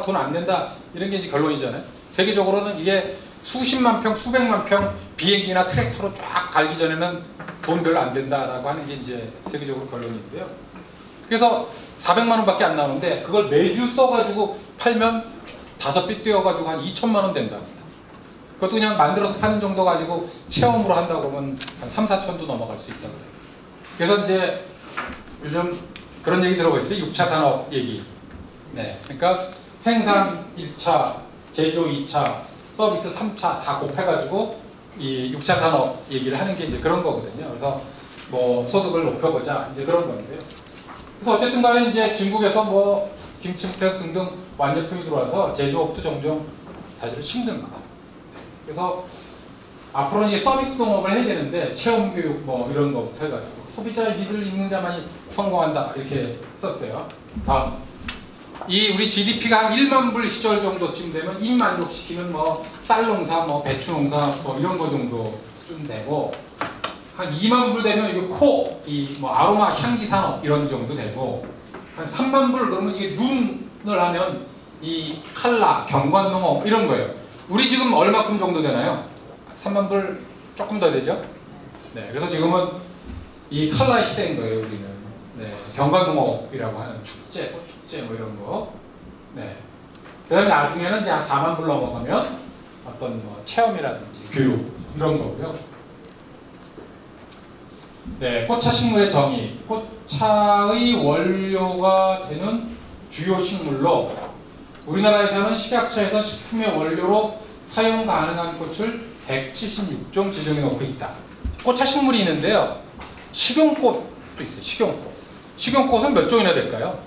돈 안 낸다 이런 게 이제 결론이잖아요. 세계적으로는 이게 수십만 평, 수백만 평 비행기나 트랙터로 쫙 갈기 전에는 돈 별로 안 된다라고 하는 게 이제 세계적으로 결론인데요. 그래서 400만 원밖에 안 나오는데 그걸 매주 써가지고 팔면 5배 뛰어가지고 한 2천만 원 된답니다. 그것도 그냥 만들어서 파는 정도 가지고 체험으로 한다고 그러면 한 3, 4천도 넘어갈 수 있다고 해요. 그래서 이제 요즘 그런 얘기 들어보셨어요? 6차 산업 얘기. 네. 그러니까 생산 1차, 제조 2차, 서비스 3차 다 곱해가지고 이 6차 산업 얘기를 하는 게 이제 그런 거거든요. 그래서 뭐 소득을 높여보자 이제 그런 건데요. 그래서 어쨌든 간에 이제 중국에서 뭐 김치부터 등등 완제품이 들어와서 제조업도 점점 사실 힘듭니다. 그래서 앞으로는 이제 서비스 농업을 해야 되는데 체험 교육 뭐 이런 거부터 해가지고 소비자의 믿을 있는 자만이 성공한다 이렇게 썼어요. 다음. 이 우리 GDP가 한 1만 불 시절 정도쯤 되면 입 만족시키는 뭐 쌀농사, 뭐 배추농사 뭐 이런 거 정도쯤 되고 한 2만 불 되면 이게 이 뭐 아로마 향기 산업 이런 정도 되고 한 3만 불 그러면 이게 눈을 하면 이 칼라, 경관농업 이런 거예요. 우리 지금 얼마큼 정도 되나요? 3만 불 조금 더 되죠? 네, 그래서 지금은 이 칼라 시대인 거예요, 우리는. 네, 경관농업이라고 하는 축제, 꽃축제 뭐 이런 거. 네. 그 다음에 나중에는 이제 4만 불 넘어가면 어떤 뭐 체험이라든지 교육 이런 거고요. 네, 꽃차 식물의 정의. 꽃차의 원료가 되는 주요 식물로 우리나라에서는 식약처에서 식품의 원료로 사용 가능한 꽃을 176종 지정해 놓고 있다. 꽃차 식물이 있는데요. 식용꽃도 있어요. 식용꽃. 식용꽃은 몇 종이나 될까요?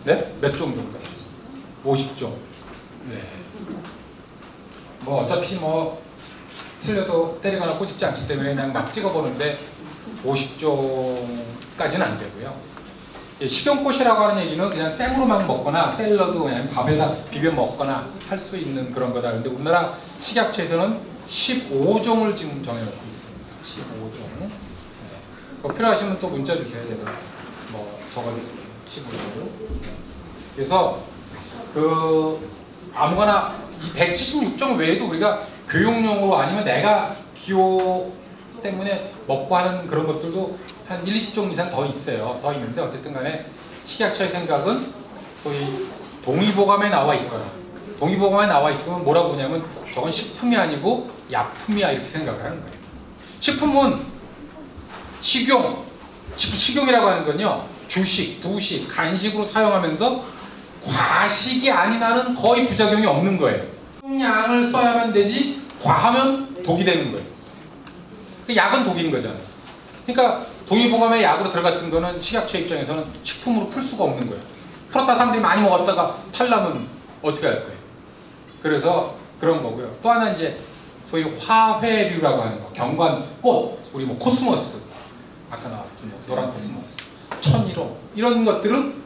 네? 몇 종 정도? 50종. 네. 뭐 어차피 뭐 틀려도 때리거나 꼬집지 않기 때문에 그냥 막 찍어보는데 50종까지는 안 되고요. 식용꽃이라고 하는 얘기는 그냥 생으로 막 먹거나 샐러드 그냥 밥에다 비벼 먹거나 할 수 있는 그런 거다. 근데 우리나라 식약처에서는 15종을 지금 정해놓고 있습니다. 15종. 네. 뭐 필요하시면 또 문자 주세요. 제가 뭐 적어드릴게요. 15종. 네. 그래서 아무거나 이 176종 외에도 우리가 교육용으로 아니면 내가 기호 때문에 먹고 하는 그런 것들도 한 1, 20종 이상 더 있어요. 더 있는데 어쨌든 간에 식약처의 생각은 소위 동의보감에 나와 있거나 동의보감에 나와 있으면 뭐라고 보냐면 저건 식품이 아니고 약품이야 이렇게 생각을 하는 거예요. 식품은 식용이라고 하는 건요. 주식, 부식, 간식으로 사용하면서 과식이 아닌 한은 거의 부작용이 없는 거예요. 양을 써야만 되지 과하면 독이 되는 거예요. 약은 독인 거잖아요. 그러니까 동의보감에 약으로 들어갔던 거는 식약처 입장에서는 식품으로 풀 수가 없는 거예요. 풀었다 사람들이 많이 먹었다가 탈라면 어떻게 할 거예요? 그래서 그런 거고요. 또 하나 이제 소위 화훼류라고 하는 거, 경관꽃, 우리 뭐 코스모스, 아까 나왔던 뭐 노란 코스모스, 천일호 이런 것들은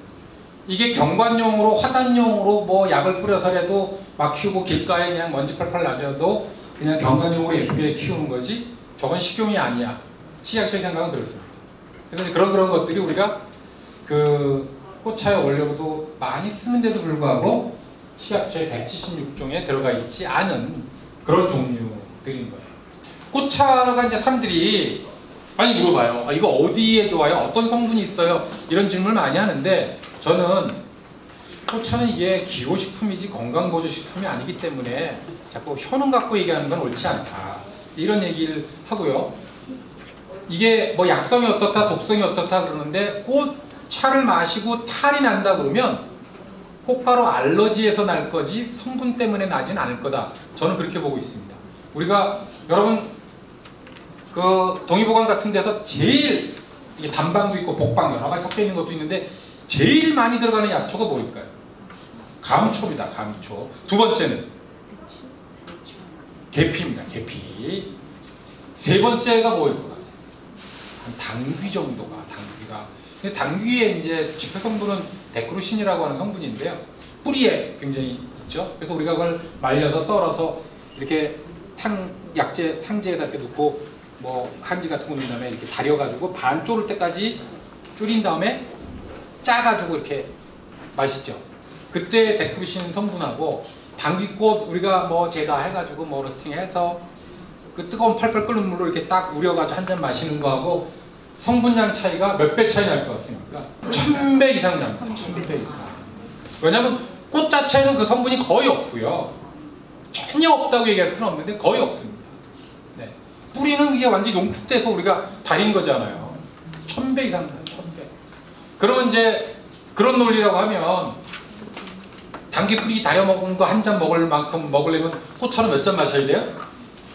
이게 경관용으로 화단용으로 뭐 약을 뿌려서라도 막 키우고 길가에 그냥 먼지 펄펄 나더라도 그냥 경관용으로 예쁘게 키우는 거지 저건 식용이 아니야. 식약처의 생각은 그렇습니다. 그래서 그런 것들이 우리가 꽃차의 원료도 많이 쓰는데도 불구하고 식약처의 176종에 들어가 있지 않은 그런 종류들인 거예요. 꽃차가 이제 사람들이 많이 물어봐요. 이거 어디에 좋아요? 어떤 성분이 있어요? 이런 질문을 많이 하는데 저는 꽃차는 이게 기호식품이지 건강보조식품이 아니기 때문에 자꾸 효능 갖고 얘기하는 건 옳지 않다. 이런 얘기를 하고요. 이게 뭐 약성이 어떻다, 독성이 어떻다 그러는데 꽃차를 마시고 탈이 난다 그러면 곧바로 알러지에서 날 거지 성분 때문에 나진 않을 거다. 저는 그렇게 보고 있습니다. 우리가 여러분 동의보감 같은 데서 제일 이게 단방도 있고 복방 여러 가지 섞여 있는 것도 있는데 제일 많이 들어가는 약초가 뭘까요? 감초입니다. 감초. 두 번째는 계피입니다. 계피. 세 번째가 뭐일 것 같아요? 당귀 정도가 당귀가. 근데 당귀의 이제 지표 성분은 데크루신이라고 하는 성분인데요. 뿌리에 굉장히 있죠. 그래서 우리가 그걸 말려서 썰어서 이렇게 탕제에다 이렇게 놓고 뭐 한지 같은 거 넣은 다음에 이렇게 다려가지고 반 졸을 때까지 졸인 다음에 짜가지고 이렇게 마시죠. 그때 데크루신 성분하고 당귀꽃 우리가 뭐 제다 해가지고 뭐 로스팅해서 그 뜨거운 팔팔 끓는 물로 이렇게 딱 우려가지고 한 잔 마시는 거하고 성분량 차이가 몇 배 차이 날 것 같습니까? 1000배 이상 납니다. 1000배 이상. 왜냐하면 꽃 자체는 그 성분이 거의 없고요. 전혀 없다고 얘기할 수는 없는데 거의 없습니다. 네. 뿌리는 이게 완전히 용축돼서 우리가 달인 거잖아요. 1000배 이상 나요. 1000배. 그러면 이제 그런 논리라고 하면 당귀 뿌리 달여 먹은 거 한 잔 먹을 만큼 먹으려면 꽃차로 몇 잔 마셔야 돼요?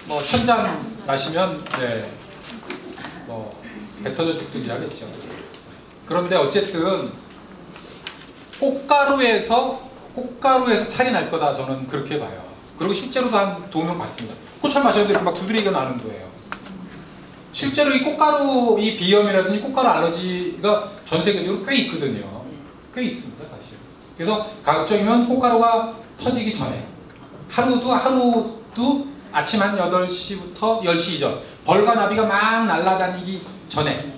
뭐 1000잔 마시면 네. 뭐 배 터져 죽듯이 하겠죠. 그런데 어쨌든 꽃가루에서 탈이 날 거다 저는 그렇게 봐요. 그리고 실제로도 한 도움을 받습니다. 꽃차를 마셔도 이렇게 막 두드리기가 나는 거예요. 실제로 이 꽃가루, 이 비염이라든지 꽃가루 알러지가 전 세계적으로 꽤 있거든요. 꽤 있습니다, 사실. 그래서 가급적이면 꽃가루가 터지기 전에 하루도 아침 한 8시부터 10시 이전 벌과 나비가 막 날아다니기 전에.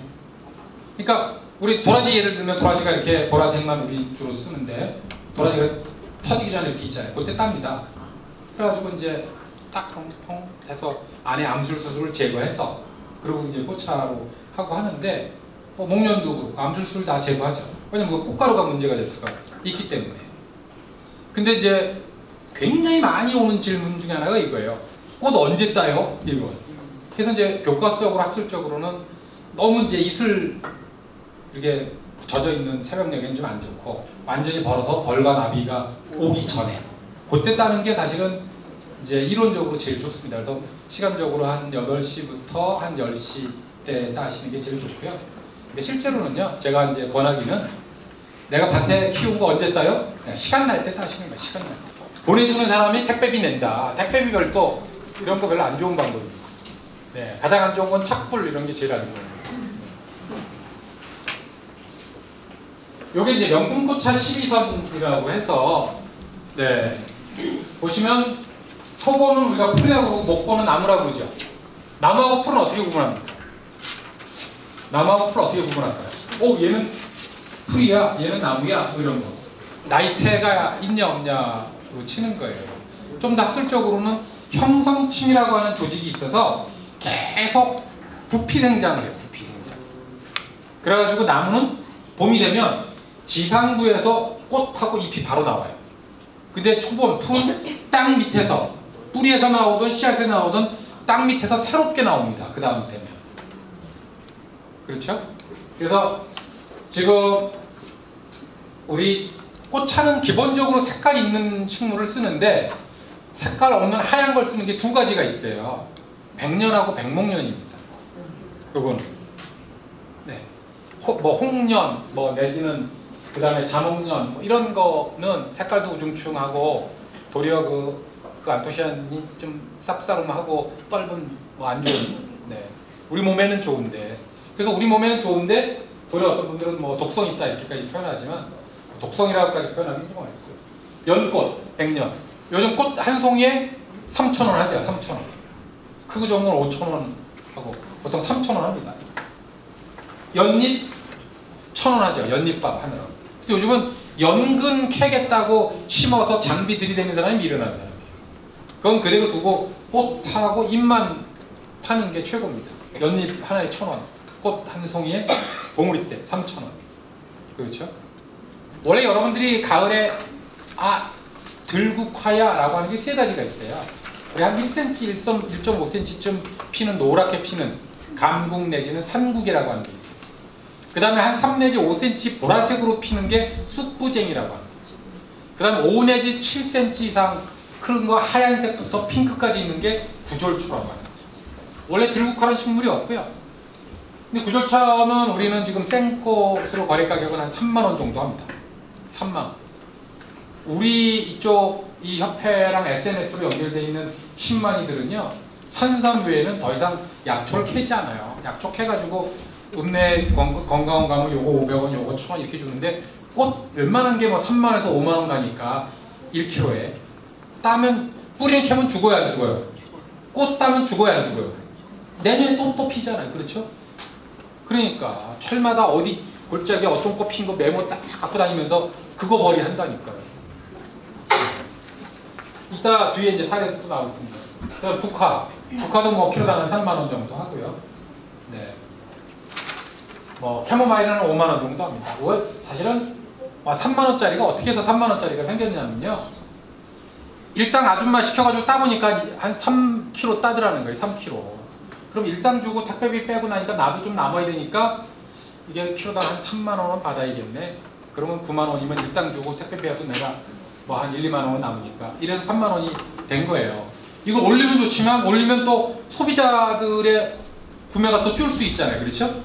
그러니까 우리 도라지 예를 들면 도라지가 이렇게 보라색만 우리 주로 쓰는데 도라지가 터지기 전에 이렇게 있잖아요. 그때 땁니다. 그래가지고 이제 딱 펑펑 해서 안에 암술수를 제거해서 그리고 이제 꽃차로 하고 하는데 뭐 목련도 그렇고 암술수를 다 제거하죠. 왜냐면 그 꽃가루가 문제가 될 수가 있기 때문에. 근데 이제 굉장히 많이 오는 질문 중에 하나가 이거예요. 꽃 언제 따요? 이거. 그래서 이제 교과서적으로 학술적으로는 너무 이제 이슬 이렇게 젖어 있는 새벽녘에는 좀 안 좋고 완전히 벌어서 벌과 나비가 오기 전에 그때 따는 게 사실은 이제 이론적으로 제일 좋습니다. 그래서 시간적으로 한 8시부터 한 10시 때 따시는 게 제일 좋고요. 근데 실제로는요, 제가 이제 권하기는 내가 밭에 키운 거 언제 따요? 시간 날 때 따시는 거예요. 시간 날 때. 보내주는 사람이 택배비 낸다. 택배비 별도 이런 거 별로 안 좋은 방법입니다. 네, 가장 안 좋은 건 착불 이런 게 제일 안 좋아요. 요게 이제 명품꽃차 12선이라고 해서 네, 보시면 초보는 우리가 풀이라고 그러고 목보는 나무라고 그러죠. 나무하고 풀은 어떻게 구분합니까? 나무하고 풀 어떻게 구분할까요? 얘는 풀이야, 얘는 나무야, 뭐 이런 거. 나이테가 있냐 없냐로 치는 거예요. 좀 더 학술적으로는 형성층이라고 하는 조직이 있어서 계속 부피 생장을 해요. 부피 생장. 그래가지고 나무는 봄이 되면 지상부에서 꽃하고 잎이 바로 나와요. 근데 초본, 풀은 땅 밑에서 뿌리에서 나오든 씨앗에서 나오든 땅 밑에서 새롭게 나옵니다. 그 다음 되면. 그렇죠? 그래서 지금 우리 꽃차는 기본적으로 색깔 있는 식물을 쓰는데 색깔 없는 하얀 걸 쓰는 게 두 가지가 있어요. 백년하고 백목년입니다. 요거는. 네. 뭐 홍년, 뭐 내지는 그 다음에 자목년, 뭐 이런 거는 색깔도 우중충하고 도리어 그 안토시아닌이 좀 쌉싸름하고 떫은 뭐 안 좋은. 네. 우리 몸에는 좋은데. 그래서 우리 몸에는 좋은데 도리어 어떤 분들은 뭐 독성 있다 이렇게까지 표현하지만 독성이라고까지 표현하기 좀 어렵고요. 연꽃, 백년. 요즘 꽃 한 송이에 3,000원 하죠. 3,000원. 크고 좋은 건 5,000원 하고 보통 3,000원 합니다. 연잎 1,000원 하죠. 연잎밥 하느라. 요즘은 연근 캐겠다고 심어서 장비 들이대는 사람이 미련한 사람이에요. 그건 그대로 두고 꽃하고 잎만 파는 게 최고입니다. 연잎 하나에 1,000원, 꽃 한 송이에 봉우리 때 3,000원. 그렇죠? 원래 여러분들이 가을에 들국화야라고 하는 게 세 가지가 있어요. 우리 한 1cm, 1.5cm쯤 피는 노랗게 피는 감국 내지는 산국이라고 하는 게 있어요. 그 다음에 한 3 내지 5cm 보라색으로 피는 게 쑥부쟁이라고 하는 거죠. 그 다음에 5 내지 7cm 이상 큰 거 하얀색부터 핑크까지 있는 게 구졸초라고 하는 거죠. 원래 들국화는 식물이 없고요. 근데 구졸초는 우리는 지금 생꽃으로 거래 가격은 한 3만원 정도 합니다. 3만원. 우리 이쪽 이 협회랑 SNS로 연결되어 있는 신만이들은요, 산삼 외에는 더 이상 약초를 캐지 않아요. 약초 캐가지고 읍내 건강원 가면 요거 500원, 요거 1000원 이렇게 주는데 꽃 웬만한 게 뭐 3만원에서 5만원 가니까 1kg에 따면 뿌리는 캐면 죽어야 안 죽어요? 꽃 따면 죽어야 안 죽어요? 내년에 또 피잖아요. 그렇죠? 그러니까 철마다 어디 골짜기에 어떤 꽃 핀 거 메모 딱 갖고 다니면서 그거 벌이 한다니까요. 이따 뒤에 이제 사례도 또 나오겠습니다. 그다음 국화도 뭐 키로당 한 3만 원 정도 하고요. 네. 뭐 캐모마일은 5만 원 정도 합니다. 사실은 3만 원짜리가 어떻게 해서 3만 원짜리가 생겼냐면요. 일당 아줌마 시켜가지고 따보니까 한 3kg 따더라는 거예요. 3kg. 그럼 일당 주고 택배비 빼고 나니까 나도 좀 남아야 되니까 이게 키로당 한 3만 원은 받아야겠네. 그러면 9만 원이면 일당 주고 택배비라도 내가 뭐 한 1, 2만 원은 남으니까 이래서 3만 원이 된 거예요. 이거 올리면 좋지만 올리면 또 소비자들의 구매가 또 줄 수 있잖아요. 그렇죠?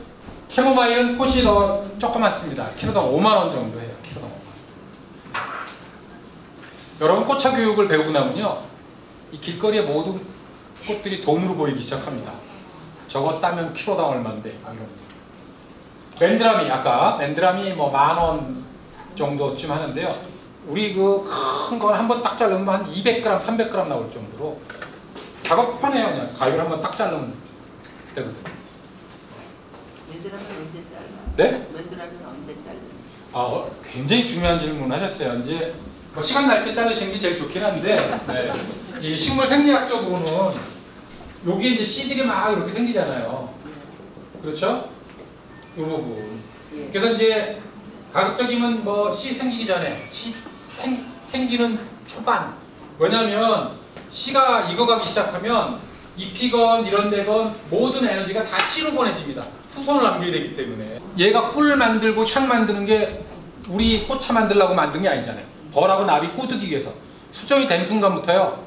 캐모마일은 꽃이 더 조그맣습니다. 키로당 5만 원 정도 해요. 키로당 5만 원. 여러분 꽃차 교육을 배우고 나면요. 이 길거리의 모든 꽃들이 돈으로 보이기 시작합니다. 저거 따면 키로당 얼마인데 이러면서. 맨드라미 아까 맨드라미 뭐 10,000원 정도쯤 하는데요. 우리 그 큰 건 한번 딱 자르면 한 200g, 300g 나올 정도로 작업 편해요. 그냥 가위를 한번 딱 자르면 되거든요. 맨드라미는 언제 잘라? 네? 맨드라미는 언제 잘라? 굉장히 중요한 질문 하셨어요. 이제 뭐 시간 날 때 자르시는 게 제일 좋긴 한데 네. 이 식물 생리학적으로는 여기 이제 씨들이 막 이렇게 생기잖아요. 그렇죠? 이 부분. 예. 그래서 이제 가급적이면 뭐 씨 생기기 전에 씨 생기는 초반. 왜냐하면 씨가 익어가기 시작하면 잎이건 이런 데건 모든 에너지가 다 씨로 보내집니다. 후손을 남기게 되기 때문에. 얘가 꿀 만들고 향 만드는 게 우리 꽃차 만들려고 만든 게 아니잖아요. 벌하고 나비 꼬드기 위해서. 수정이 된 순간부터요.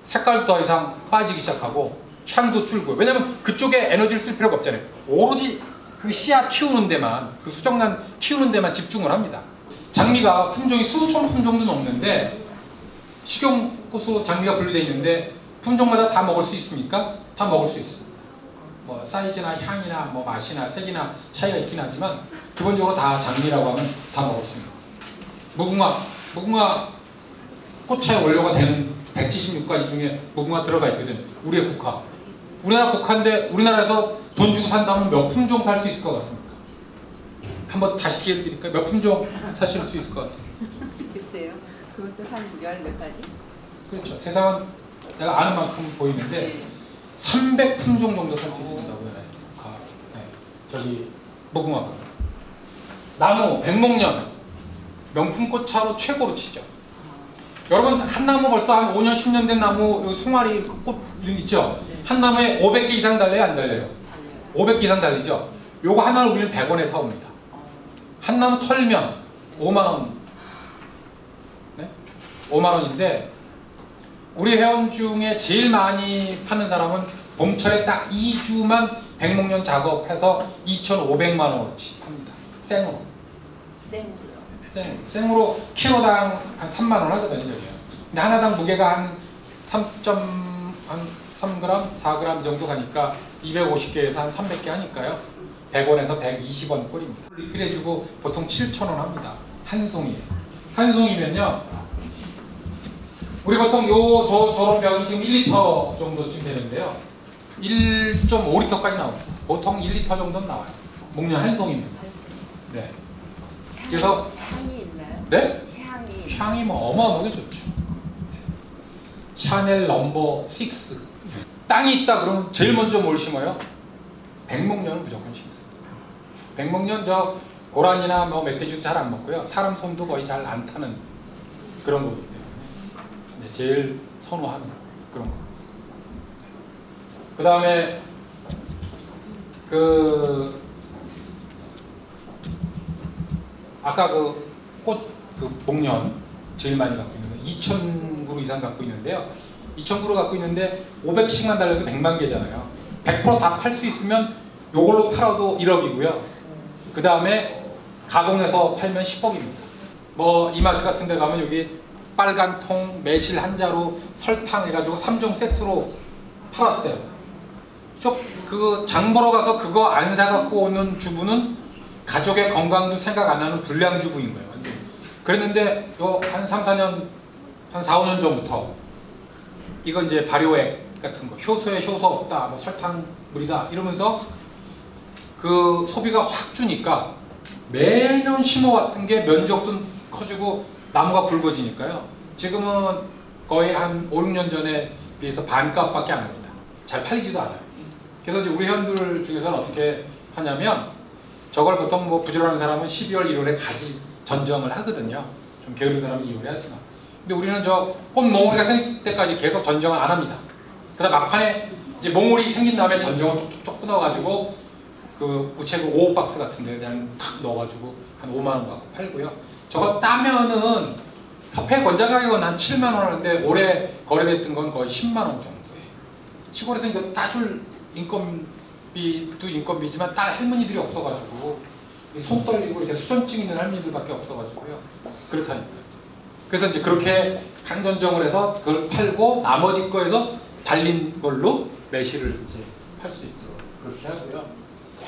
색깔도 더 이상 빠지기 시작하고 향도 줄고. 왜냐면 그쪽에 에너지를 쓸 필요가 없잖아요. 오로지 그 씨앗 키우는 데만, 그 수정란 키우는 데만 집중을 합니다. 장미가 품종이 수천 품종도 넘는데 식용꽃으로 장미가 분류되어 있는데 품종마다 다 먹을 수 있습니까? 다 먹을 수 있어요. 뭐 사이즈나 향이나 뭐 맛이나 색이나 차이가 있긴 하지만 기본적으로 다 장미라고 하면 다 먹을 수 있습니다. 무궁화 꽃차의 원료가 되는 176가지 중에 무궁화 들어가 있거든. 우리의 국화. 우리나라 국화인데 우리나라에서 돈 주고 산다면 몇 품종 살 수 있을 것 같습니까? 한번 다시 기회 드릴까요? 몇 품종 사실 수 있을 것 같아요? 글쎄요. 그것도 한 10몇 가지? 그렇죠. 세상은 내가 아는 만큼 보이는데 네. 300품종 정도 살 수 있습니다. 우리나라에. 네. 저기 무궁화. 나무, 백목련. 명품 꽃차로 최고로 치죠. 여러분 한 나무 벌써 한 5년, 10년 된 나무 여기 송아리 꽃 있죠? 네. 한 나무에 500개 이상 달려요? 안 달려요? 500개 이상 달리죠? 요거 하나를 우리는 100원에 사옵니다. 한 나무 털면 5만원. 네? 5만원인데 우리 회원 중에 제일 많이 파는 사람은 봄철에 딱 2주만 백목련 작업해서 2,500만원어치 팝니다. 생으로. 생으로요? 생으로 키로당 한 3만원 하거든요. 저기요. 근데 하나당 무게가 한 3g, 4g 정도 가니까 250개에서 한 300개 하니까요. 100원에서 120원 꼴입니다. 리필해주고 보통 7,000원 합니다. 한 송이에. 한 송이면요. 우리 보통 저런 병이 지금 1리터 정도쯤 되는데요. 1.5리터까지 나옵니다. 보통 1리터 정도는 나와요. 목련 한 송이면. 네. 그래서 향이 있나요? 네? 향이 뭐 어마어마하게 좋죠. 샤넬 넘버 6. 땅이 있다 그러면 제일 먼저 뭘 심어요? 백목련은 무조건 심습니다. 백목련 저 고란이나 뭐 멧돼지도 잘 안 먹고요. 사람 손도 거의 잘 안 타는 그런 거기 때문에 네, 제일 선호하는 그런 거. 그 다음에 아까 목련 제일 많이 갖고 있는 거 2,000그루 이상 갖고 있는데요. 2,000그루 갖고 있는데 500씩만 달려도 100만 개잖아요. 100% 다 팔 수 있으면 요걸로 팔아도 1억이고요. 그 다음에 가공해서 팔면 10억입니다. 뭐 이마트 같은 데 가면 여기 빨간 통 매실 한자로 설탕 해가지고 3종 세트로 팔았어요. 그 장 보러 가서 그거 안 사갖고 오는 주부는 가족의 건강도 생각 안 하는 불량 주부인 거예요. 완전히. 그랬는데 한 3, 4년, 한 4, 5년 전부터 이건 이제 발효액 같은 거, 효소에 효소 없다, 뭐 설탕물이다 이러면서 그 소비가 확 주니까 매년 심어왔던 게 면적도 커지고 나무가 굵어지니까요. 지금은 거의 한 5, 6년 전에 비해서 반값밖에 안 합니다. 잘 팔리지도 않아요. 그래서 이제 우리 회원들 중에서는 어떻게 하냐면 저걸 보통 뭐 부지런한 사람은 12월, 1월에 가지 전정을 하거든요. 좀 게으른 사람은 2월에 하지만. 근데 우리는 저 꽃 몽우리가 생길 때까지 계속 전정을 안 합니다. 그다음 막판에 이제 몽우리 생긴 다음에 전정을 톡톡톡 끊어가지고 그 우체국 5박스 같은데 그냥 탁 넣어가지고 한 5만 원 받고 팔고요. 저거 따면은 협회 권장 가격은 한 7만 원 하는데 올해 거래됐던 건 거의 10만 원 정도예요. 시골에서 이거 따줄 인건비도 인건비지만 딸 할머니들이 없어가지고 손 떨리고 이렇게 수전증 있는 할머니들밖에 없어가지고요. 그렇다니까요. 그래서 이제 그렇게 강전정을 해서 그걸 팔고 나머지 거에서 달린 걸로 매실을 이제 팔 수 있도록 그렇게 하고요.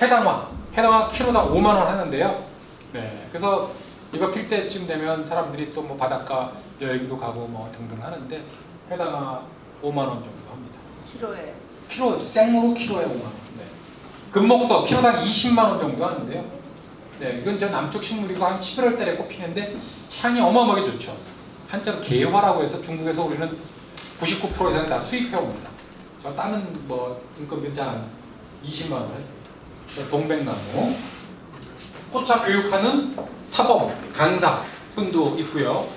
해당화 키로당 5만 원 하는데요. 네, 그래서 이거 필 때쯤 되면 사람들이 또 뭐 바닷가 여행도 가고 뭐 등등 하는데 해당화 5만 원 정도 합니다. 키로 생으로 키로에 5만 원. 네. 금목서 키로당 20만 원 정도 하는데요. 네, 이건 저 남쪽 식물이고 한 11월 달에 꽃피는데 향이 어마어마하게 좋죠. 한자로 개화라고 해서 중국에서 우리는 99% 이상 다 수입해 옵니다. 저 다른 뭐 인건비 한 20만 원 해요. 동백나무, 꽃차 교육하는 사범, 강사 분도 있고요.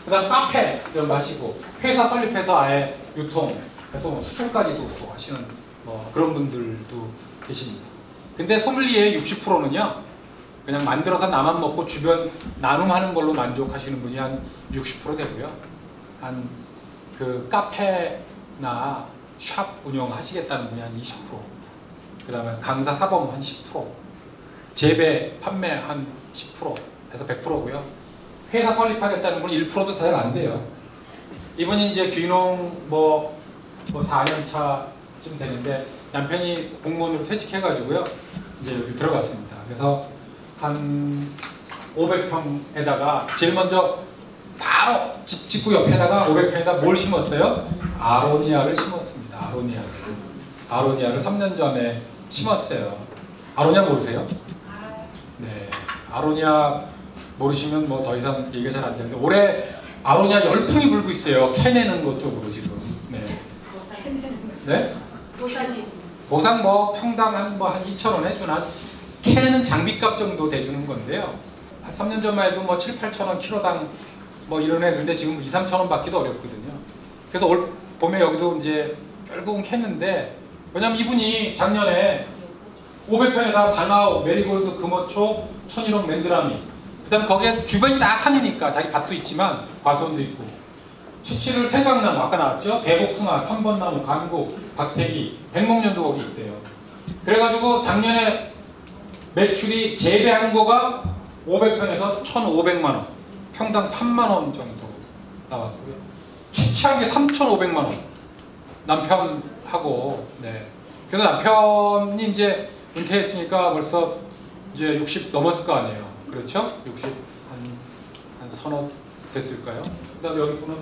그다음 카페 이런 거 하시고 회사 설립해서 아예 유통해서 뭐 수출까지도 또 하시는 뭐 그런 분들도 계십니다. 근데 소믈리에의 60%는요. 그냥 만들어서 나만 먹고 주변 나눔하는 걸로 만족하시는 분이 한 60% 되고요. 한 그 카페나 샵 운영하시겠다는 분이 한 20%. 그 다음에 강사 사범 한 10%. 재배, 판매 한 10% 해서 100%고요. 회사 설립하겠다는 분은 1%도 잘 안 돼요. 이분이 이제 귀농 뭐 4년 차쯤 되는데 남편이 공무원으로 퇴직해가지고요. 이제 여기 들어갔습니다. 그래서 한 500평에다가 제일 먼저 바로 집 짓고 옆에다가 500평에다 뭘 심었어요? 아로니아를 심었습니다. 아로니아를 3년 전에 심었어요. 아로니아 모르세요? 네, 아로니아 모르시면 뭐 더 이상 얘기가 잘 안 되는데 올해 아로니아 열풍이 불고 있어요. 캐내는 것 쪽으로 지금. 네. 네? 보상 뭐 평당 한 2,000원 해주나 캐는 장비값 정도 대주는 건데요. 한 3년 전만 해도 뭐 7, 8,000원 키로당 뭐 이런 애근데 지금 2, 3,000원 받기도 어렵거든요. 그래서 올 봄에 여기도 이제 결국은 캤는데 왜냐면 이분이 작년에 500평에다가 방아우, 메리골드, 금어초, 천일홍, 맨드라미 그 다음에 거기에 주변이 다 산이니까 자기 밭도 있지만 과수원도 있고 취치를 생강나무 아까 나왔죠? 대복숭아, 3번 나무, 간국, 박태기, 백목련도 거기 있대요. 그래가지고 작년에 매출이 재배한 거가 500평에서 1,500만원 평당 3만원 정도 나왔고요. 취치한 게 3,500만원 남편하고 네. 그래서 남편이 이제 은퇴했으니까 벌써 이제 60 넘었을 거 아니에요. 그렇죠? 60 한 서너 됐을까요? 그 다음에 여기 분은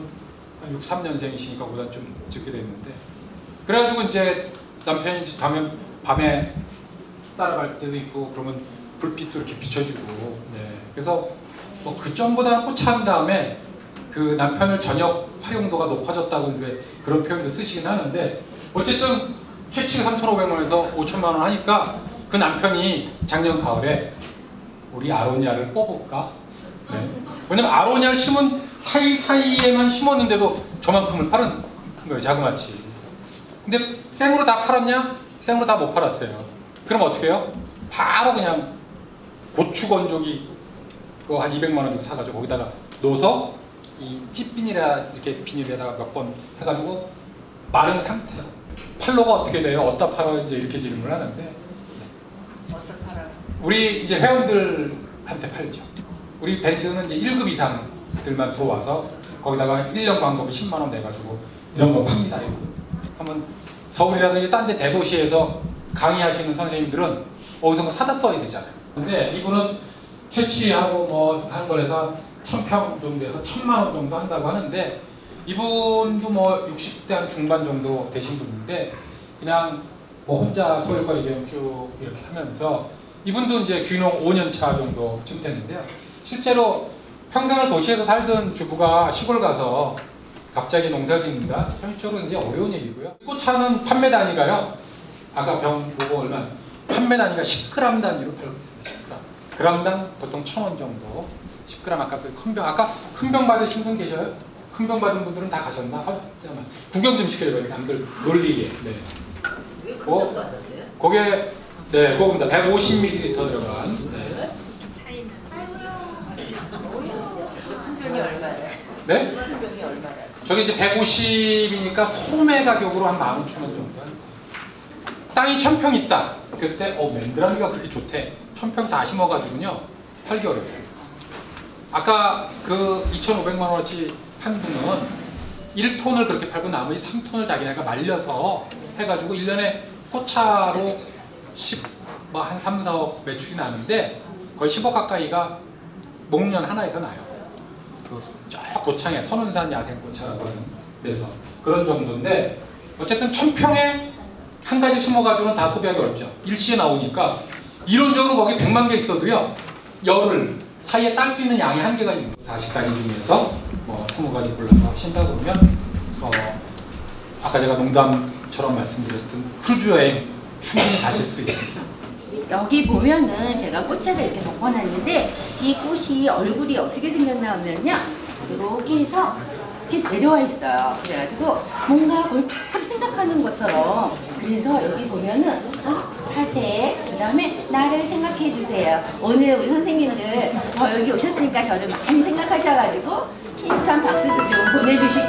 한 63년생이시니까 보다 좀 적게 됐는데 그래가지고 이제 남편이 이제 가면 밤에 따라갈 때도 있고 그러면 불빛도 이렇게 비춰주고 네. 그래서 뭐 그 점보다는 꽃차한 다음에 그 남편을 저녁 활용도가 높아졌다고 이제 그런 표현도 쓰시긴 하는데 어쨌든 최치가 3,500만원에서 5,000만원 하니까 그 남편이 작년 가을에 우리 아로니아를 뽑을까? 네. 왜냐면 아로니아를 심은 사이사이에만 심었는데도 저만큼을 팔은 거예요. 자그마치. 근데 생으로 다 팔았냐? 생으로 다 못 팔았어요. 그럼 어떻게 해요? 바로 그냥 고추 건조기 그거 한 200만원 주고 사가지고 거기다가 넣어서 이 찌비닐이라 이렇게 비닐에다가 몇 번 해가지고 마른 상태로 팔로가 어떻게 돼요? 어디다 팔아? 이제 이렇게 질문을 하는데 우리 이제 회원들한테 팔죠. 우리 밴드는 이제 1급 이상들만 들어와서 거기다가 1년 광고비 10만원 내가지고 이런 거 팝니다. 이거. 한번 서울이라든지 딴 데 대도시에서 강의하시는 선생님들은 어디선가 사다 써야 되잖아요. 근데 이분은 채취하고 뭐 한 거에서 1,000평 정도에서 1,000만원 정도 한다고 하는데 이분도 뭐 60대 한 중반 정도 되신 분인데 그냥 뭐 혼자 소일거리 경영 쭉 이렇게 하면서 이분도 이제 귀농 5년차 정도쯤 됐는데요. 실제로 평생을 도시에서 살던 주부가 시골 가서 갑자기 농사를 짓는다. 현실적으로 굉장히 어려운 얘기고요. 꽃차는 판매 단위가요. 아까 병 보고 얼마 판매 단위가 10g 단위로 팔고 있습니다. 10g. g당 보통 1,000원 정도. 10g 아까 그 큰 병 아까 큰 병 받으신 분 계셔요? 큰 병 받은 분들은 다 가셨나? 잠깐만 구경 좀 시켜줘요. 남들 놀리게. 네. 그게 네, 그겁니다. 150ml 들어간. 네. 큰 병이 얼마예요? 네? 큰 병이 얼마예요? 저게 이제 150이니까 소매 가격으로 한 15,000원 정도. 땅이 1,000평 있다. 그랬을 때, 맨드라미가 그렇게 좋대. 1,000평 다 심어가지고요. 팔기 어렵습니다. 아까 그 2,500만 원어치 한 분은 1톤을 그렇게 팔고 나머지 3톤을 자기네가 말려서 해가지고 1년에 꽃차로 한 3, 4억 매출이 나는데 거의 10억 가까이가 목련 하나에서 나요. 저 고창에 선운산 야생꽃차라고 하는 데서 그런 정도인데 어쨌든 1,000평에 한 가지 심어가지고는 다 소비하기 어렵죠. 일시에 나오니까 이론적으로 거기 100만 개 있어도요. 열흘 사이에 딸 수 있는 양이 한계가 있는 거예요. 40가지 중에서 20가지 골라서 하신다 그러면 아까 제가 농담처럼 말씀드렸던 크루즈 여행 충분히 가실 수 있습니다. 여기 보면은 제가 꽃차를 이렇게 묶어놨는데 이 꽃이 얼굴이 어떻게 생겼나 하면요 이렇게 해서 이렇게 내려와 있어요. 그래가지고 뭔가 골프를 생각하는 것처럼 그래서 여기 보면은 사색 그 다음에 나를 생각해 주세요. 오늘 우리 선생님들 여기 오셨으니까 저를 많이 생각하셔가지고 힘찬 박수도 좀 보내주시고